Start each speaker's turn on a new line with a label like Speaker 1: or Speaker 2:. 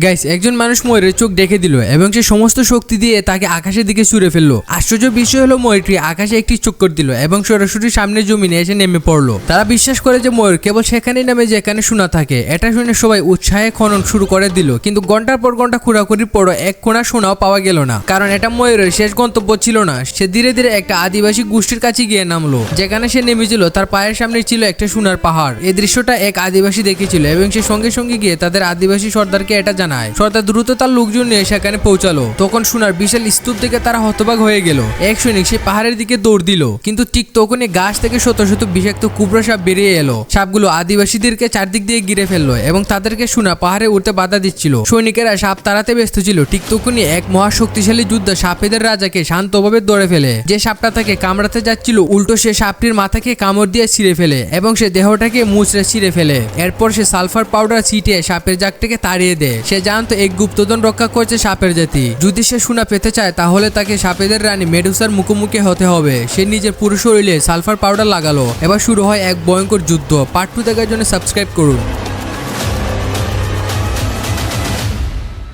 Speaker 1: Guys, একজন মানুষ ময়ূরের চোখ ডেকে দিল এবং সে সমস্ত শক্তি দিয়ে তাকে আকাশের দিকে ছুঁড়ে ফেললো। আশ্চর্য বিষয় হলো ময়ূরটি আকাশে একটি চক্কর দিল এবং সরাসরি সামনের জমিনে এসে নেমে পড়লো। তারা বিশ্বাস করে যে ময়ূর কেবল সেখানেই নামে যেখানে শোনা থাকে। এটা শুনে সবাই উৎসাহে খনন শুরু করে দিল, কিন্তু ঘন্টার পর ঘন্টা খোঁড়াখুড়ির পরও এক কোণা সোনাও পাওয়া গেল না, কারণ এটা ময়ূরের শেষ গন্তব্য ছিল না। সে ধীরে ধীরে একটা আদিবাসী গোষ্ঠীর কাছে গিয়ে নামলো। যেখানে সে নেমেছিল তার পায়ের সামনে ছিল একটা সোনার পাহাড়। এই দৃশ্যটা এক আদিবাসী দেখেছিল এবং সে সঙ্গে সঙ্গে গিয়ে তাদের আদিবাসী সর্দারকে এটা জানায়। সর্দার দ্রুত তার লোকজন নিয়ে সেখানে পৌঁছালো। তখন সোনার বিশাল স্তূপ থেকে তারা হতবাক হয়ে গেল। এক সৈনিক সে পাহাড়ের দিকে দৌড় দিল, কিন্তু ঠিক তখনই গাছ থেকে শত শত বিষাক্ত কুবরা সাপ বেরিয়ে এলো। সাপগুলো আদিবাসীদেরকে চারদিক দিয়ে ঘিরে ফেললো এবং তাদেরকে সোনা পাহাড়ে উঠতে বাধা দিচ্ছিল। সৈনিকেরা সাপ তাড়াতে ব্যস্ত ছিল। ঠিক তখনই এক মহাশক্তিশালী যোদ্ধা সাপেদের রাজাকে শান্তভাবে ধরে ফেলে। যে সাপটা তাকে কামড়াতে যাচ্ছিল উল্টো সে সাপটির মাথাকে কামড় দিয়ে ছিঁড়ে ফেলে এবং সে দেহটাকে মুচড়ে ছিঁড়ে ফেলে। এরপর সে সালফার পাউডার ছিটিয়ে সাপের জাকটাকে তাড়িয়ে দেয়। সে জানতো এক গুপ্তধন রক্ষা করছে সাপের জাতি। যদি সে সোনা পেতে চায় তাহলে তাকে সাপেদের রানী মেডুসার মুখোমুখি হতে হবে। সে নিজের পুরো শরীরে সালফার পাউডার লাগালো। এবার শুরু হয় এক ভয়ঙ্কর যুদ্ধ। পার্ট 2 দেখার জন্য সাবস্ক্রাইব করুন।